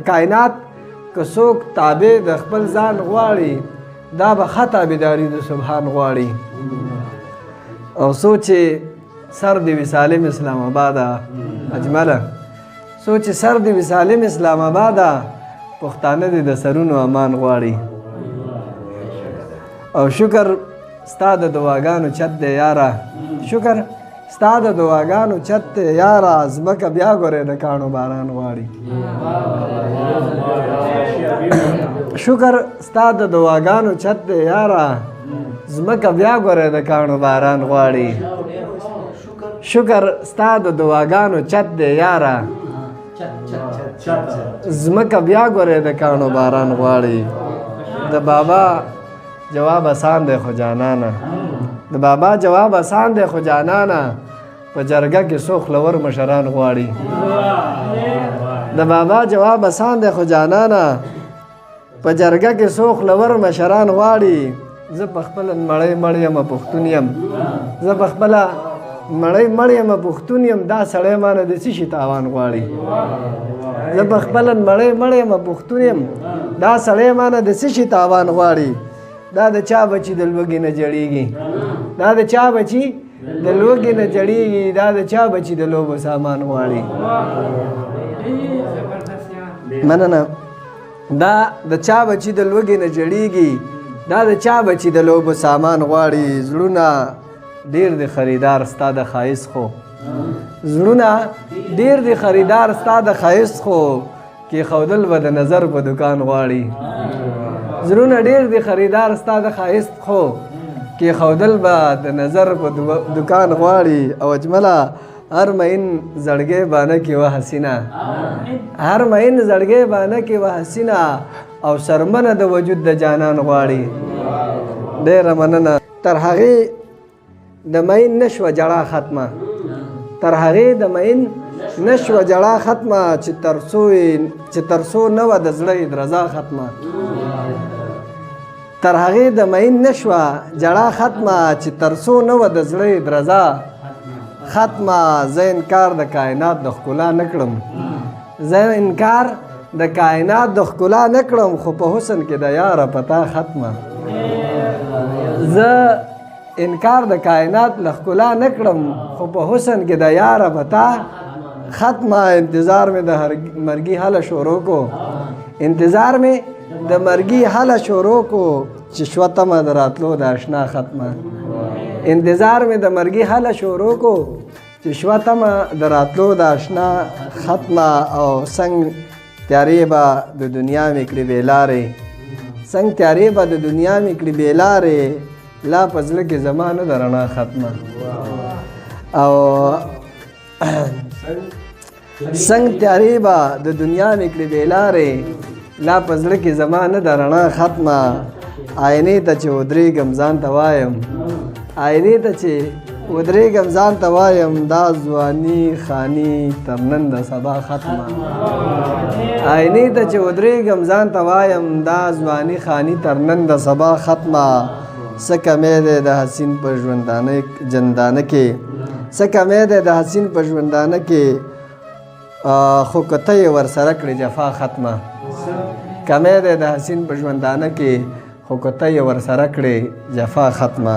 کائنات که څوک تابع د خپل ځان غواړي دا به ښه تابعداري د سبحان غواړي. او سوچ سر دی سالم اسلام آباد اجمله سوچ سر دی سالم اسلام آباد پښتانه دي د سرونو امان غواړي. او شکر ستا د دعاګانو چت دی یاره، شکر ستا د دعاګانو چت دی یاره، ځمکه بیا ګورې د کاڼو باران غواړي. شکر ستا د دعاګانو چت دی یاره، ځمکه بیا ګورې د کاڼو باران غواړي. شکر ستا د دعاګانو چت دی یاره، ځمکه بیا ګورې د کاڼو باران غواړي. د بابا جواب آسان دی خو جانانه، د بابا جواب آسان دی خو جانانه، په جرګه کې څو خلور مشران غواړي. د بابا جواب آسان دی خو جانانه، په جرګه کې څو خلور مشران غواړي. زه په خپله مړی مړ یم پښتون یم، زه په خپله مړی مړ یم پښتون یم، دا سړی مانه د څه شي تاوان غواړي. زه په خپله مړی مړ یم پښتون یم، دا سړی مانه د څه شي تاوان غواړي. دا د چا بچي د لوږې نه جړېږي، دا د چا بچي د لوږې نه جړېږي، دا د چا بچي د لوبو سامان غواړي. مننه. دا د چا بچي د لوږې نه جړېږي، دا د چا بچي د لوبو سامان غواړي. زړونه ډېر د خریدار ستا د ښایست خو، زړونه ډېر د خریدار ستا د ښایست خو، کېښودل به د نظر په دکان غواړي. زړونه ډېر د خریدار ستا د ښایست خو، کېښودل به د نظر په دکان غواړي. او اجمله هر مین زړګی بانه کې وه حسینه، هر مین زړګی بانه کې وه حسینه، او سرمنه د وجود د جانان غواړي. ډېره مننه. تر هغې د مین نشوه جړه ختمه، تر هغې د مین نشوه جړه ختمه، چې تر څو نه وه د زړه درزا ختمه. تر هغې د مین نشوه جړه ختمه، چې تر څو نه وه د زړه درزا ختمه. زه انکار د کائنات د ښکلا نه کړم، زه انکار د کائنات د ښکلا نه کړم، خو په حسن کې د یاره پتا ختمه. زه انکار د کائنات له ښکلا نه کړم، خو په حسن کې د یاره پتا ختمه. انتظار مې د مرګي حله شروع کو، انتظار مې د مرګي حله شروع کو، چې شوه تمه د راتلو د اشنا ختمه. انتظار مې د مرګي حله شروع کو، چې شوه تمه د راتلو د اشنا ختمه. او څنګ تیارې به د دنیا مې کړې بې لارې، څنګ تیارې به د دنیا مې کړې بې لارې، لا په زړه کې زما نه د رڼا ختمه. او څنګ تیارې به د دنیا مې کړې بې لارې، لا په زړه کې زما نه د رڼا ختمه. آینې ته چې ودرېږم ځان ته وایم، آینې ته چې ودرېږم ځان ته وایم، دا ځواني خاني تر نن د سبا ختمه. آینې ته چې ودرېږم ځان ته وایم، دا ځواني خاني تر نن د سبا ختمه. څه کمی دی د حسین په ژوندانه کې، څه کمی دی د حسین په ژوندانه کې، خو که ته یې ورسره کړې جفا ختمه. کمی دی د حسین په ژوندانه کې، خو که ته یې ورسره کړې جفا ختمه.